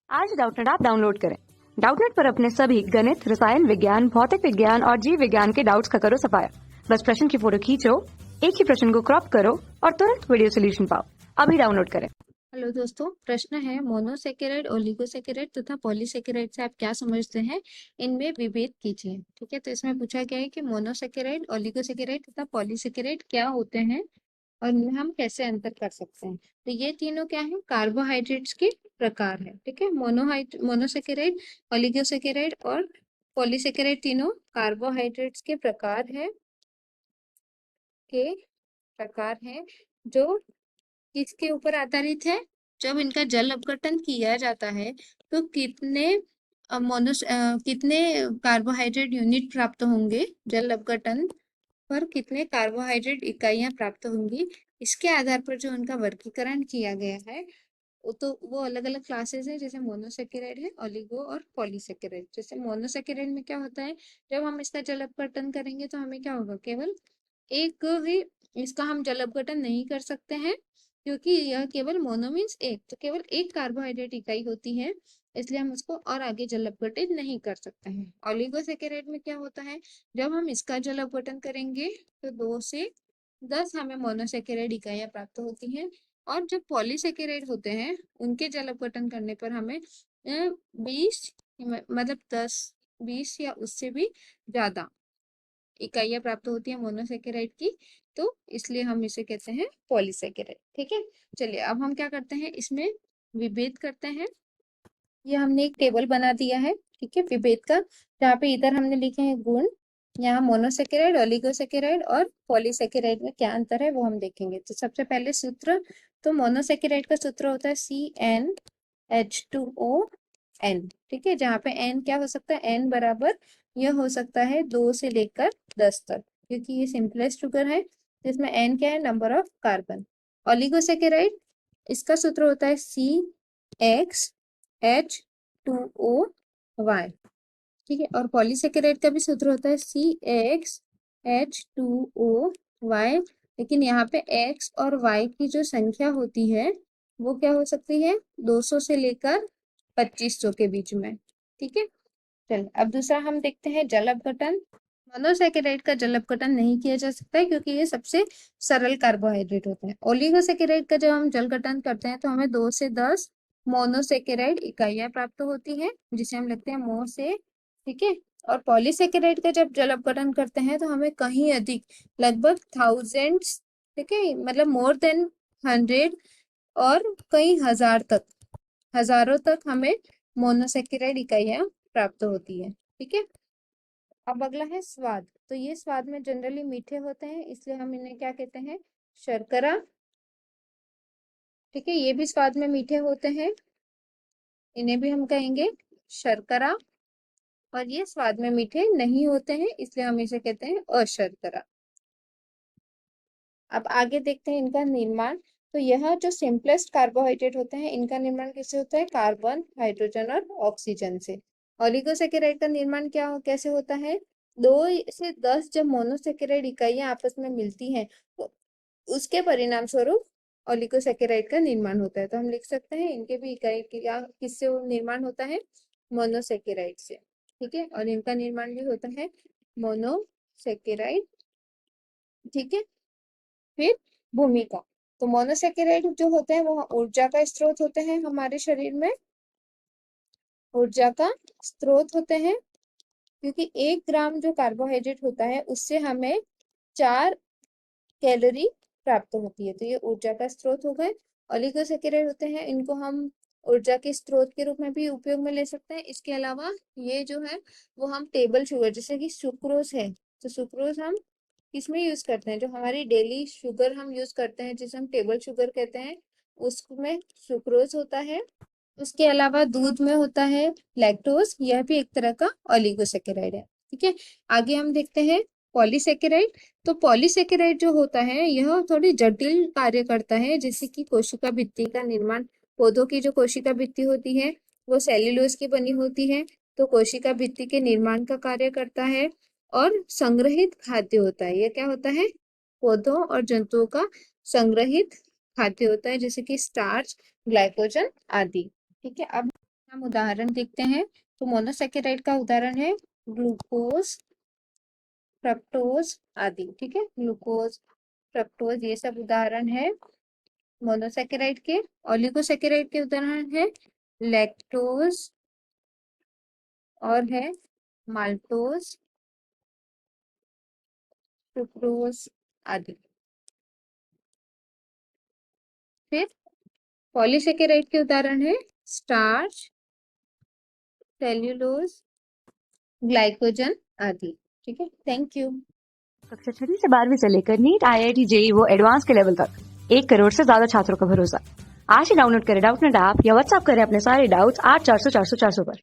आज Doubtnut app download करें। Doubtnut पर अपने सभी गणित, रसायन विज्ञान, भौतिक विज्ञान और जीव विज्ञान के डाउट्स का करो सफाया। बस प्रश्न की फोटो खींचो, एक ही प्रश्न को क्रॉप करो और तुरंत वीडियो सोल्यूशन पाओ। अभी डाउनलोड करें। हेलो दोस्तों, प्रश्न है मोनोसेकेराइड, ओलिगोसेकेराइड तथा पॉलीसेकेराइड से आप क्या समझते हैं, इनमें विभेद कीजिए। ठीक है, तो इसमें पूछा गया है कि मोनोसेकेराइड, ओलिगोसेकेराइड तथा पॉलीसेकेराइड क्या होते हैं और इनमें हम कैसे अंतर कर सकते हैं। तो ये तीनों क्या है, कार्बोहाइड्रेट्स के प्रकार है। ठीक है, मोनोसेकेराइड, ओलिगोसेकेराइड और पॉलीसेकेराइड तीनों कार्बोहाइड्रेट्स के प्रकार हैं जो किसके ऊपर आधारित है। जब इनका जल अपघटन किया जाता है तो कितने कार्बोहाइड्रेट यूनिट प्राप्त होंगे, जल अपघटन पर कितने कार्बोहाइड्रेट इकाइयां प्राप्त होंगी, इसके आधार पर जो उनका वर्गीकरण किया गया है वो अलग अलग क्लासेस है। जैसे मोनोसेकेराइड है, ओलिगो और पॉलीसेकेराइड। जैसे मोनोसेकेराइड में क्या होता है, जब हम इसका जल अपघटन करेंगे तो हमें क्या होगा, केवल एक ही इसका हम जल अपघटन नहीं कर सकते हैं, क्योंकि यह केवल मोनो मीन्स एक, तो केवल एक कार्बोहाइड्रेट इकाई होती है, इसलिए हम उसको और आगे जल अपघटित नहीं कर सकते हैं। ओलिगोसेकेराइड में क्या होता है, जब हम इसका जल अपघटन करेंगे तो 2 से 10 हमें मोनोसेकेराइड इकाइयां प्राप्त होती हैं, और जब पॉलीसेकेराइड होते हैं उनके जल अपघटन करने पर हमें 20 मतलब 10-20 या उससे भी ज्यादा इकाइयां प्राप्त होती है मोनोसेकेराइड की, तो इसलिए हम इसे कहते हैं पॉलीसेकेराइड। ठीक है, चलिए अब हम क्या करते हैं, इसमें विभेद करते हैं। ये हमने एक टेबल बना दिया है, ठीक है, विभेद का, जहाँ पे इधर हमने लिखे हैं गुण, यहाँ मोनोसेकेराइड, ओलिगोसेकेराइड और पॉलीसेकेराइड में क्या अंतर है वो हम देखेंगे। तो सबसे पहले सूत्र, तो मोनोसेकेराइड का सूत्र होता है CnH2ON। ठीक है, जहाँ पे N क्या हो सकता है, N बराबर यह हो सकता है 2 से लेकर 10 तक, क्योंकि ये सिंपलेस्ट शुगर है, जिसमें N क्या है, नंबर ऑफ कार्बन। ओलिगोसेकेराइड, इसका सूत्र होता है CXH2OY। ठीक है, और पॉलीसेकेराइड का भी सूत्र होता है CXH2OY, लेकिन यहाँ पे X और Y की जो संख्या होती है वो क्या हो सकती है, 200 से लेकर 2500 के बीच में। ठीक है, चलिए अब दूसरा हम देखते हैं जल अपघटन। मोनोसेकेराइड का जल अपघटन नहीं किया जा सकता है क्योंकि ये सबसे सरल कार्बोहाइड्रेट होते हैं। ओलिगोसेकेराइड का जब हम जल अपघटन करते हैं तो हमें 2 से 10 मोनोसेकेराइड इकाइयां प्राप्त होती हैं, जिसे हम लिखते हैं मो से। ठीक है, और पॉलीसेकेराइड का जब जल अपघटन करते हैं तो हमें कहीं अधिक, लगभग थाउजेंड्स, ठीक है, मतलब मोर देन 100 और कई हजार तक, हजारों तक हमें मोनोसेकेराइड इकाइयां प्राप्त होती है। ठीक है, अब अगला है स्वाद। तो ये स्वाद में जनरली मीठे होते हैं, इसलिए हम इन्हें क्या कहते हैं, शर्करा। ठीक है, ये भी स्वाद में मीठे होते हैं, इन्हें भी हम कहेंगे शर्करा। और ये स्वाद में मीठे नहीं होते हैं, इसलिए हम इसे कहते हैं अशर्करा। अब आगे देखते हैं इनका निर्माण। तो यह जो सिंपलेस्ट कार्बोहाइड्रेट होते हैं, इनका निर्माण किससे होता है, कार्बन, हाइड्रोजन और ऑक्सीजन से। ओलिगोसेकेराइड का निर्माण कैसे होता है, 2 से 10 जब मोनोसेकेराइड इकाइयां आपस में मिलती हैं तो उसके परिणाम स्वरूप ओलिगोसेकेराइड का निर्माण होता है। तो हम लिख सकते हैं इनके भी इकाई किससे निर्माण होता है, मोनोसेकेराइड से। ठीक है, और इनका निर्माण भी होता है मोनोसेकेराइड। ठीक है, फिर भूमिका। तो मोनोसेकेराइड जो होते हैं वो ऊर्जा का स्रोत होते हैं, हमारे शरीर में ऊर्जा का स्रोत होते हैं, क्योंकि 1 ग्राम जो कार्बोहाइड्रेट होता है उससे हमें 4 कैलोरी प्राप्त होती है, तो ये ऊर्जा का स्रोत हो गए। ओलिगोसेकेराइड होते हैं, इनको हम ऊर्जा के स्रोत के रूप में भी उपयोग में ले सकते हैं। इसके अलावा ये जो है वो हम टेबल शुगर, जैसे कि सुक्रोज है, तो सुक्रोज हम किसमें यूज करते हैं, जो हमारी डेली शुगर हम यूज करते हैं जिसे हम टेबल शुगर कहते हैं, उसमें सुक्रोज होता है। उसके अलावा दूध में होता है लैक्टोज, यह भी एक तरह का ओलिगोसेकेराइड है। ठीक है, आगे हम देखते हैं पॉलीसेकेराइड। तो पॉलीसेकेराइड जो होता है यह थोड़ी जटिल कार्य करता है, जैसे कि कोशिका भित्ति का निर्माण। पौधों की जो कोशिका भित्ति होती है वो सेल्यूलोज की बनी होती है, तो कोशिका भित्ति के निर्माण का कार्य करता है। और संग्रहित खाद्य होता है, यह क्या होता है, पौधों और जंतुओं का संग्रहित खाद्य होता है, जैसे कि स्टार्च, ग्लाइकोजन आदि। ठीक है, अब हम उदाहरण देखते हैं। तो मोनोसेकेराइड का उदाहरण है ग्लूकोज, फ्रक्टोज आदि। ठीक है, ग्लूकोज, फ्रक्टोज ये सब उदाहरण है मोनोसेकेराइड के। ओलिगोसेकेराइड के उदाहरण है लैक्टोज और है माल्टोज, सुक्रोज आदि। फिर पॉलीसेकेराइड के उदाहरण है स्टार्च, सेल्यूलोज, ग्लाइकोजन आदि। ठीक है, थैंक यू। कक्षा 6वीं से 12वीं से लेकर नीट, IIT, JEE वो एडवांस के लेवल तक 1 करोड़ से ज्यादा छात्रों का भरोसा। आज ही डाउनलोड करें डाउटनेट ऐप या व्हाट्सएप करें अपने सारे डाउट्स 8400 400 400 पर।